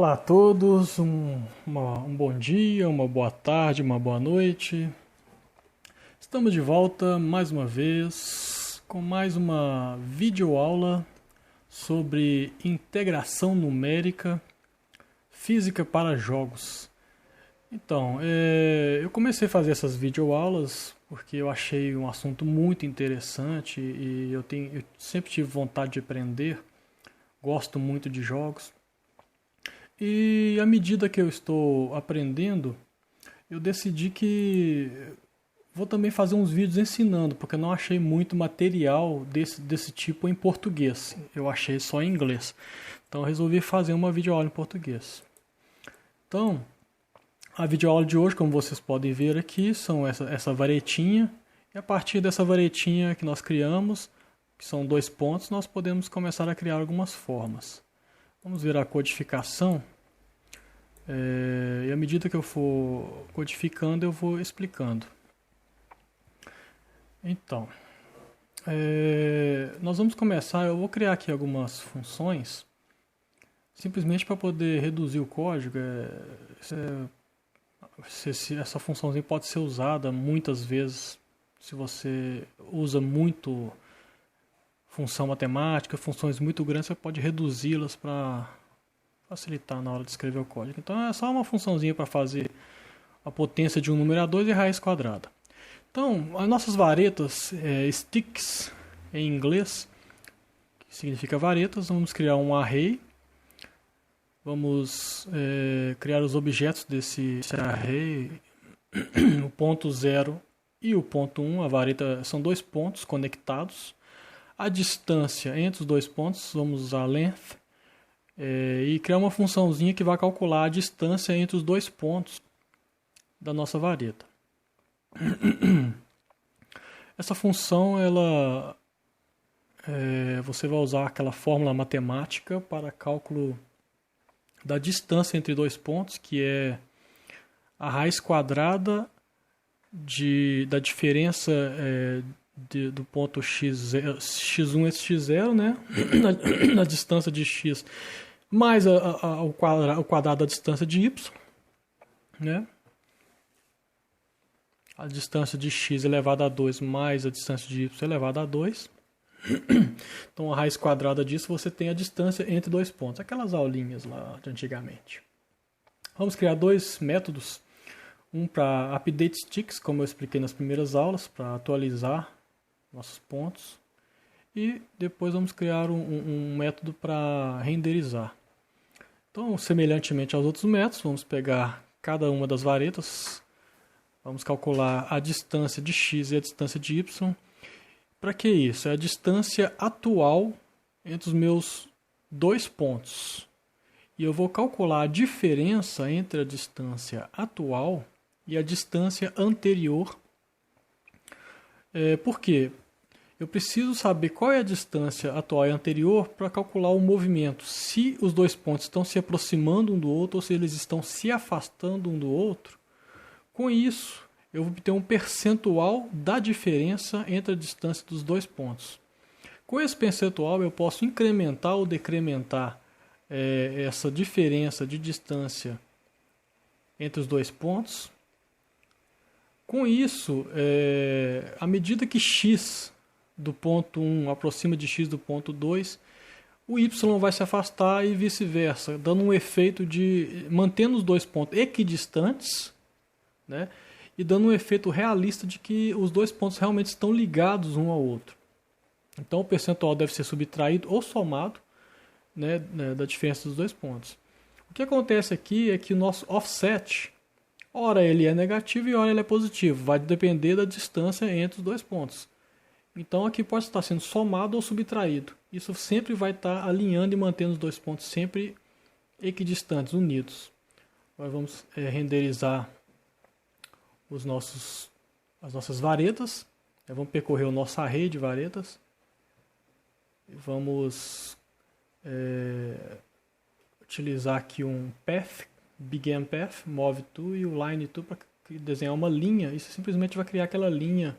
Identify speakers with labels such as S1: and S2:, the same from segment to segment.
S1: Olá a todos, um bom dia, uma boa tarde, uma boa noite. Estamos de volta mais uma vez com mais uma videoaula sobre integração numérica, física para jogos. Então, eu comecei a fazer essas videoaulas porque eu achei um assunto muito interessante e eu sempre tive vontade de aprender, gosto muito de jogos. E à medida que eu estou aprendendo, eu decidi que vou também fazer uns vídeos ensinando, porque eu não achei muito material desse tipo em português. Eu achei só em inglês. Então eu resolvi fazer uma videoaula em português. Então, a videoaula de hoje, como vocês podem ver aqui, são essa varetinha. E a partir dessa varetinha que nós criamos, que são 2 pontos, nós podemos começar a criar algumas formas. Vamos ver a codificação. E à medida que eu for codificando, eu vou explicando. Então, nós vamos começar. Eu vou criar aqui algumas funções, simplesmente para poder reduzir o código. Essa funçãozinha pode ser usada muitas vezes. Se você usa muito função matemática, funções muito grandes, você pode reduzi-las para facilitar na hora de escrever o código. Então é só uma funçãozinha para fazer a potência de um número a 2 e raiz quadrada. Então, as nossas varetas, sticks em inglês, que significa varetas, vamos criar um array. Vamos criar os objetos desse array, o ponto 0 e o ponto 1. A vareta são 2 pontos conectados. A distância entre os 2 pontos, vamos usar length. E criar uma funçãozinha que vai calcular a distância entre os 2 pontos da nossa vareta. Essa função, você vai usar aquela fórmula matemática para cálculo da distância entre 2 pontos, que é a raiz quadrada da diferença do ponto x1 e x0, né? na distância de x, mais o quadrado da distância de y, né? A distância de x elevado a 2 mais a distância de y elevado a 2. Então, a raiz quadrada disso, você tem a distância entre 2 pontos. Aquelas aulinhas lá de antigamente. Vamos criar 2 métodos. Um para update sticks, como eu expliquei nas primeiras aulas, para atualizar nossos pontos. E depois vamos criar um método para renderizar. Então, semelhantemente aos outros métodos, vamos pegar cada uma das varetas. Vamos calcular a distância de x e a distância de y. Para que isso? É a distância atual entre os meus 2 pontos. E eu vou calcular a diferença entre a distância atual e a distância anterior. Por quê? Eu preciso saber qual é a distância atual e anterior para calcular o movimento. Se os 2 pontos estão se aproximando um do outro ou se eles estão se afastando um do outro. Com isso, eu vou obter um percentual da diferença entre a distância dos 2 pontos. Com esse percentual, eu posso incrementar ou decrementar essa diferença de distância entre os 2 pontos. Com isso, à medida que x do ponto 1 aproxima de x do ponto 2, o y vai se afastar e vice-versa, dando um efeito de mantendo os 2 pontos equidistantes, né? E dando um efeito realista de que os 2 pontos realmente estão ligados um ao outro. Então o percentual deve ser subtraído ou somado, né, da diferença dos 2 pontos. O que acontece aqui é que o nosso offset, ora ele é negativo e ora ele é positivo. Vai depender da distância entre os 2 pontos. Então aqui pode estar sendo somado ou subtraído. Isso sempre vai estar alinhando e mantendo os 2 pontos sempre equidistantes, unidos. Agora vamos renderizar as nossas varetas. Vamos percorrer o nosso array de varetas. Vamos utilizar aqui um path, begin path, move to e o line to para desenhar uma linha. Isso simplesmente vai criar aquela linha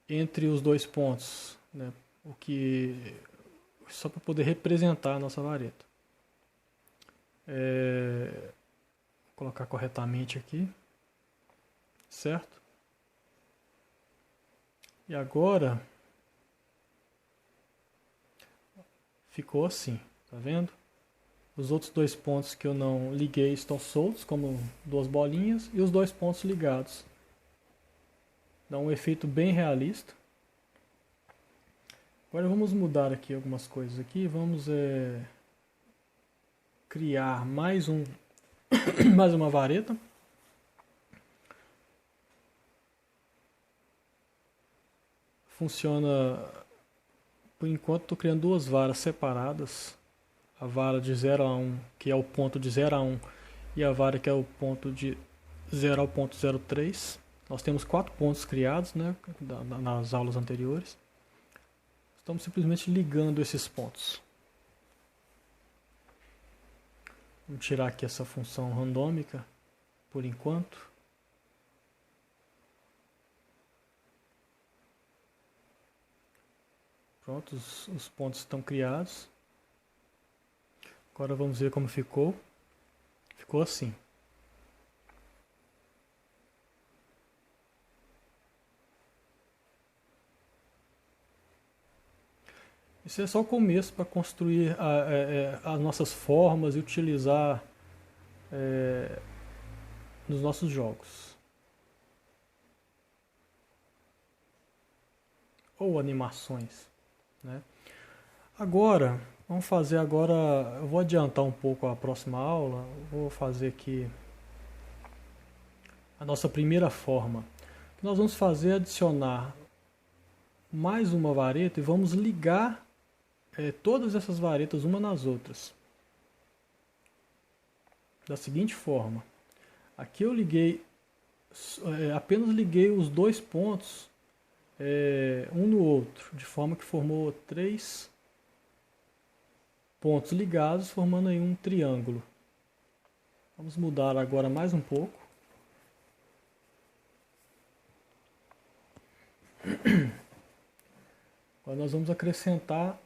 S1: entre os 2 pontos, né? Só para poder representar a nossa vareta. Vou colocar corretamente aqui, certo? E agora ficou assim, tá vendo? Os outros dois pontos que eu não liguei estão soltos, como duas bolinhas, e os dois pontos ligados. Dá um efeito bem realista. Agora vamos mudar aqui algumas coisas aqui. Vamos criar mais mais uma vareta. Funciona, por enquanto estou criando duas varas separadas. A vara de 0 a 1, que é o ponto de 0 a 1, e a vara que é o ponto de 0 ao ponto 03. Nós temos 4 pontos criados, né, nas aulas anteriores. Estamos simplesmente ligando esses pontos. Vamos tirar aqui essa função randômica por enquanto. Pronto, os pontos estão criados. Agora vamos ver como ficou. Ficou assim. Isso é só o começo para construir as nossas formas e utilizar nos nossos jogos. Ou animações, né? Agora, vamos fazer agora, eu vou adiantar um pouco a próxima aula, vou fazer aqui a nossa primeira forma. O que nós vamos fazer é adicionar mais uma vareta e vamos ligar todas essas varetas uma nas outras. Da seguinte forma, aqui eu liguei, apenas liguei os dois pontos um no outro, de forma que formou 3 pontos ligados, formando aí um triângulo. Vamos mudar agora mais um pouco. Agora nós vamos acrescentar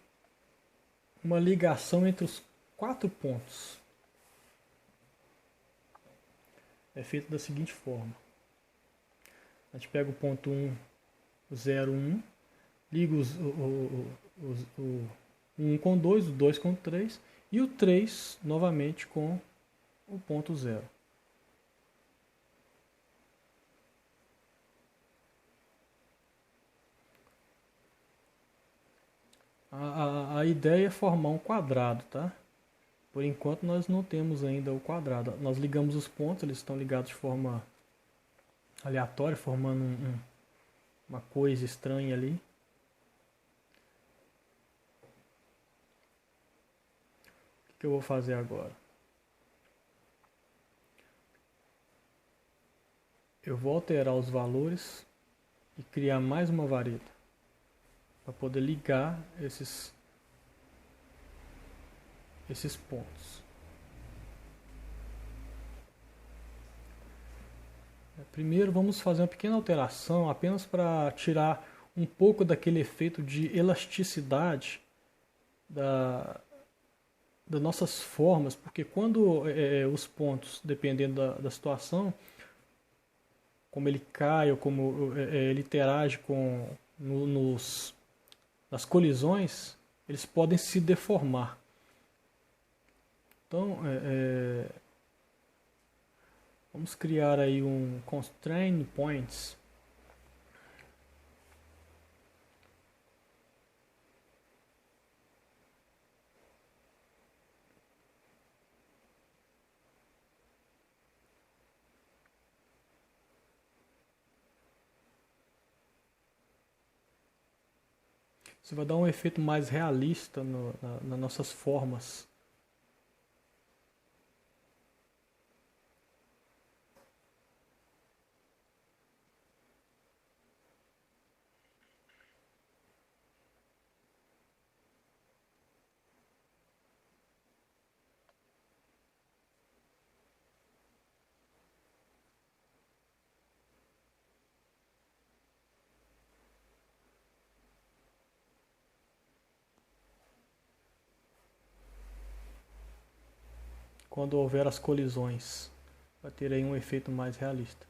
S1: uma ligação entre os 4 pontos. É feito da seguinte forma. A gente pega o ponto 1, 0, 1, liga o 1 com 2, o 2 com 3 e o 3 novamente com o ponto 0. A ideia é formar um quadrado, tá? Por enquanto nós não temos ainda o quadrado. Nós ligamos os pontos, eles estão ligados de forma aleatória, formando uma coisa estranha ali. O que eu vou fazer agora? Eu vou alterar os valores e criar mais uma vareta para poder ligar esses pontos. Primeiro vamos fazer uma pequena alteração apenas para tirar um pouco daquele efeito de elasticidade das nossas formas, porque quando os pontos, dependendo da situação, como ele cai ou como ele interage nas colisões, eles podem se deformar. Então, vamos criar aí um constraint points. Isso vai dar um efeito mais realista nas nossas formas. quando houver as colisões. Vai ter aí um efeito mais realista.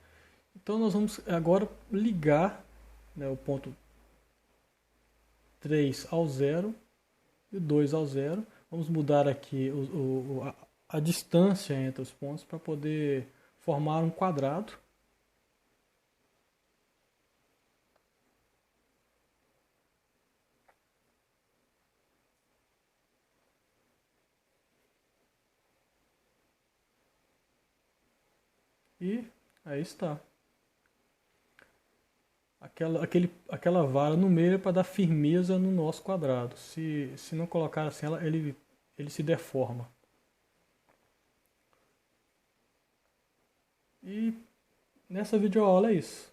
S1: Então nós vamos agora ligar, né, o ponto 3 ao 0 e o 2 ao 0. Vamos mudar aqui a distância entre os pontos para poder formar um quadrado. E aí está. Aquela vara no meio é para dar firmeza no nosso quadrado. Se não colocar assim, ele se deforma. E nessa videoaula é isso.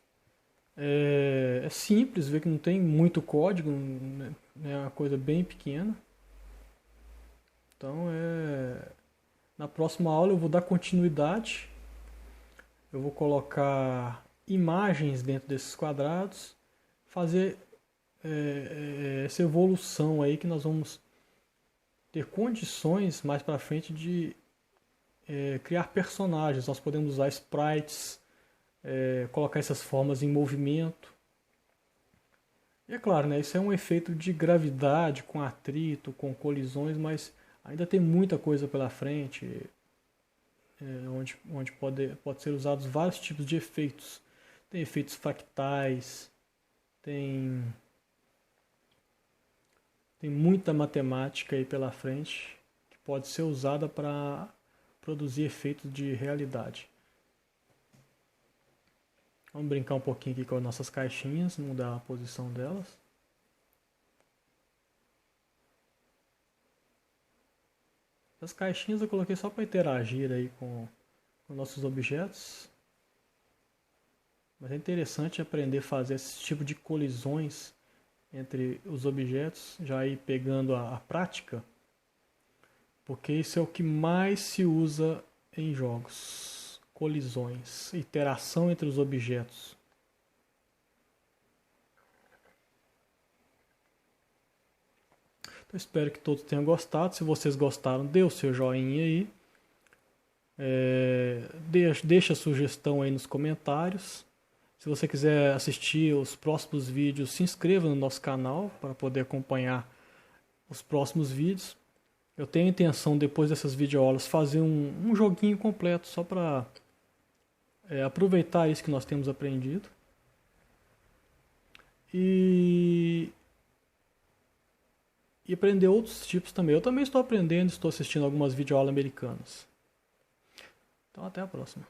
S1: É simples, vê que não tem muito código, né? É uma coisa bem pequena. Então, na próxima aula eu vou dar continuidade. Eu vou colocar imagens dentro desses quadrados, fazer essa evolução aí que nós vamos ter condições mais para frente de criar personagens. Nós podemos usar sprites, colocar essas formas em movimento. E é claro, né, isso é um efeito de gravidade, com atrito, com colisões, mas ainda tem muita coisa pela frente, onde pode ser usados vários tipos de efeitos. Tem efeitos fractais, tem muita matemática aí pela frente que pode ser usada para produzir efeitos de realidade. Vamos brincar um pouquinho aqui com as nossas caixinhas, mudar a posição delas. As caixinhas eu coloquei só para interagir aí com nossos objetos. Mas é interessante aprender a fazer esse tipo de colisões entre os objetos, já ir pegando a prática, porque isso é o que mais se usa em jogos. Colisões, interação entre os objetos. Então espero que todos tenham gostado. Se vocês gostaram, dê o seu joinha aí. Deixa a sugestão aí nos comentários. Se você quiser assistir os próximos vídeos, se inscreva no nosso canal para poder acompanhar os próximos vídeos. Eu tenho a intenção, depois dessas videoaulas, fazer um joguinho completo, só para aproveitar isso que nós temos aprendido. E aprender outros tipos também. Eu também estou aprendendo, estou assistindo algumas videoaulas americanas. Então até a próxima.